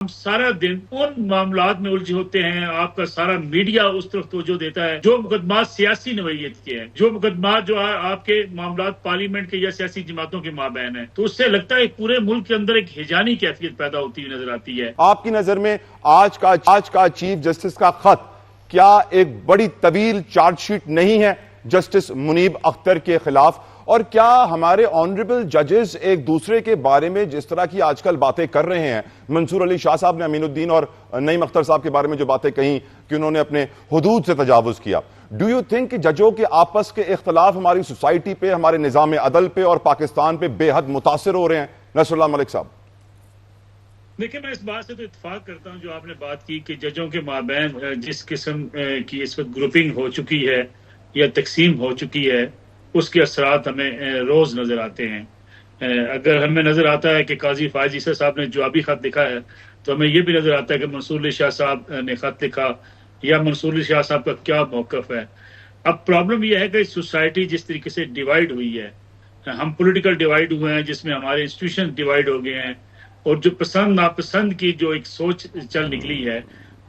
हम सारा दिन उन मामलात में उलझे होते हैं। आपका सारा मीडिया उस तरफ तवज्जो देता है। जो मुकदमा सियासी नवैयत के हैं, जो मुकदमा जो आपके मामलात पार्लियामेंट के या सियासी जमातों के माबैन है, तो उससे लगता है पूरे मुल्क के अंदर एक हिजानी कैफियत पैदा होती हुई नजर आती है। आपकी नजर में आज का चीफ जस्टिस का खत क्या एक बड़ी तवील चार्जशीट नहीं है जस्टिस मुनीब अख्तर के खिलाफ? और क्या हमारे ऑनरेबल जजेस एक दूसरे के बारे में जिस तरह की आजकल बातें कर रहे हैं, मंसूर अली शाह साहब ने अमीनुद्दीन और नईम अख्तर साहब के बारे में जो बातें कही कि उन्होंने अपने हुदूद से तजावुज किया, डू यू थिंक कि जजों के आपस के इख्तलाफ हमारी सोसाइटी पे, हमारे निजाम अदल पे और पाकिस्तान पे बेहद मुतासिर हो रहे हैं? नसरुल्लाह मलिक साहब। देखिए, मैं इस बात से तो इत्तेफाक करता हूं जो आपने बात की कि जजों के माबैन जिस किस्म की इस वक्त ग्रुपिंग हो चुकी है या तकसीम हो चुकी है, उसके असरात हमें रोज नजर आते हैं। अगर हमें नजर आता है कि काजी फायज ईसा साहब ने जवाबी खत लिखा है, तो हमें यह भी नजर आता है कि मंसूर अली शाह साहब ने खत लिखा या मंसूर अली शाह साहब का क्या मौकफ है। अब प्रॉब्लम यह है कि सोसाइटी जिस तरीके से डिवाइड हुई है, हम पॉलिटिकल डिवाइड हुए हैं, जिसमें हमारे इंस्टीट्यूशन डिवाइड हो गए हैं, और जो पसंद नापसंद की जो एक सोच चल निकली है,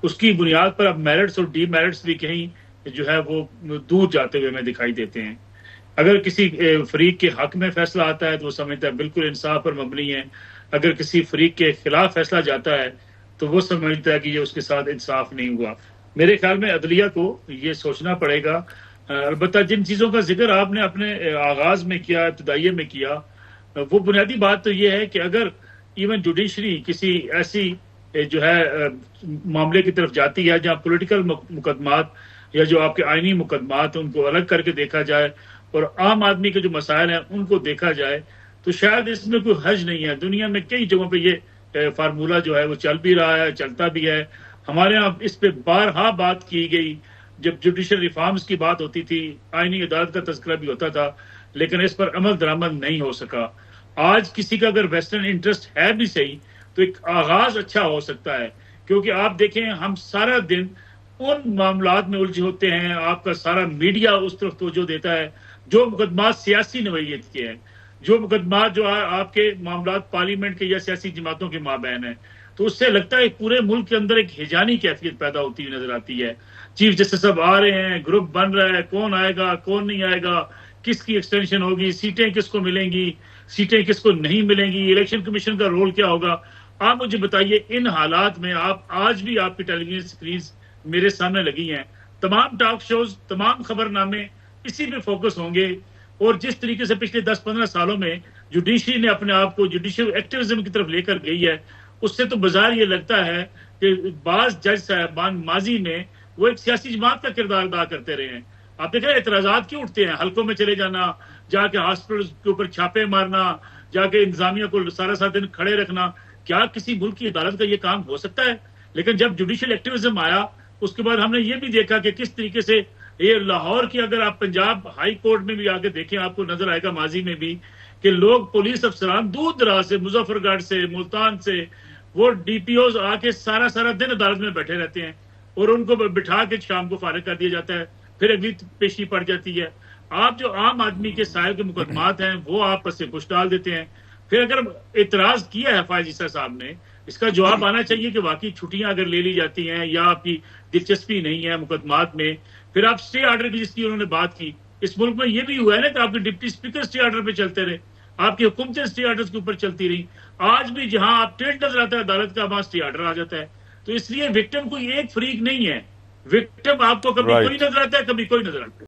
उसकी बुनियाद पर अब मेरिट्स और डीमेरिट्स भी कहीं जो है वो दूर जाते हुए हमें दिखाई देते हैं। अगर किसी फरीक के हक में फैसला आता है तो वो समझता है बिल्कुल इंसाफ पर मबनी है। अगर किसी फरीक के खिलाफ फैसला जाता है तो वो समझता है कि ये उसके साथ इंसाफ नहीं हुआ। मेरे ख्याल में अदलिया को ये सोचना पड़ेगा। अलबत्ता जिन चीज़ों का जिक्र आपने अपने आगाज में किया, इब्तदाइये में किया, वो बुनियादी बात तो ये है कि अगर इवन जुडिशरी किसी ऐसी जो है मामले की तरफ जाती है जहाँ पॉलिटिकल मुकदमात या जो आपके आईनी मुकदमात उनको अलग करके देखा जाए और आम आदमी के जो मसाइल हैं उनको देखा जाए, तो शायद इसमें कोई हर्ज नहीं है। दुनिया में कई जगहों पे ये फार्मूला जो है वो चल भी रहा है, चलता भी है। हमारे यहाँ इस पे बारहा बात की गई, जब जुडिशल रिफॉर्म्स की बात होती थी, आईनी अदालत का तस्करा भी होता था, लेकिन इस पर अमल दरामद नहीं हो सका। आज किसी का अगर वेस्टर्न इंटरेस्ट है भी सही, तो एक आगाज अच्छा हो सकता है, क्योंकि आप देखें हम सारा दिन उन मामलात में उलझे होते हैं। आपका सारा मीडिया उस तरफ तवज्जो देता है। जो मुकदमा सियासी नवैयत के हैं, जो मुकदमा जो आपके मामलात पार्लियामेंट के या सियासी जमातों के माबैन है, तो उससे लगता है पूरे मुल्क के अंदर एक हिजानी कैफियत पैदा होती हुई नजर आती है। चीफ जस्टिस सब आ रहे हैं, ग्रुप बन रहा है, कौन आएगा कौन नहीं आएगा, किसकी एक्सटेंशन होगी, सीटें किसको मिलेंगी, सीटें किसको नहीं मिलेंगी, इलेक्शन कमीशन का रोल क्या होगा। आप मुझे बताइए, इन हालात में आप आज भी आपकी टेलीविजन स्क्रीन मेरे सामने लगी हैं, तमाम टॉक शोज, तमाम खबरनामे इसी पे फोकस होंगे। और जिस तरीके से पिछले 10-15 सालों में जुडिशरी ने अपने आप को जुडिशियल एक्टिविज्म की तरफ लेकर गई है, उससे तो बाजार ये लगता है कि बाज जज साहबान माजी में वो एक सियासी जमात का किरदार अदा करते रहे हैं। आप देख रहे हैं एतराजात क्यों उठते हैं, हल्कों में चले जाना, जाके हॉस्पिटल के ऊपर छापे मारना, जाके इंतजामिया को सारा दिन खड़े रखना। क्या किसी मुल्क की अदालत का ये काम हो सकता है? लेकिन जब जुडिशियल एक्टिविज्म आया, उसके बाद हमने ये भी देखा कि किस तरीके से ये लाहौर की, अगर आप पंजाब हाई कोर्ट में भी आके देखें, आपको नजर आएगा माजी में भी कि लोग, पुलिस अफसरान दूर दराज से, मुजफ्फरगढ़ से, मुल्तान से, वो डीपीओज आके सारा दिन अदालत में बैठे रहते हैं और उनको बिठा के शाम को फारिग कर दिया जाता है, फिर अगली पेशी पड़ जाती है। आप जो आम आदमी के साहिब के मुकदमात हैं वो आप से कुछ डाल देते हैं। फिर अगर इतराज किया है फायज ईसा साहब ने, इसका जवाब आना चाहिए कि वाकई छुट्टियां अगर ले ली जाती हैं या आपकी दिलचस्पी नहीं है मुकदमात में, फिर आप स्टे ऑर्डर की जिसकी उन्होंने बात की, इस मुल्क में ये भी हुआ है ना कि आपके डिप्टी स्पीकर स्टे ऑर्डर पे चलते रहे, आपकी हुकूमतें स्टे ऑर्डर के ऊपर चलती रही। आज भी जहां आप टेंट नजर आता है अदालत का, वहां स्टे ऑर्डर आ जाता है। तो इसलिए विक्टिम कोई एक फरीक नहीं है, विक्टिम आपको कभी कोई नजर आता है, कभी कोई नजर आता है।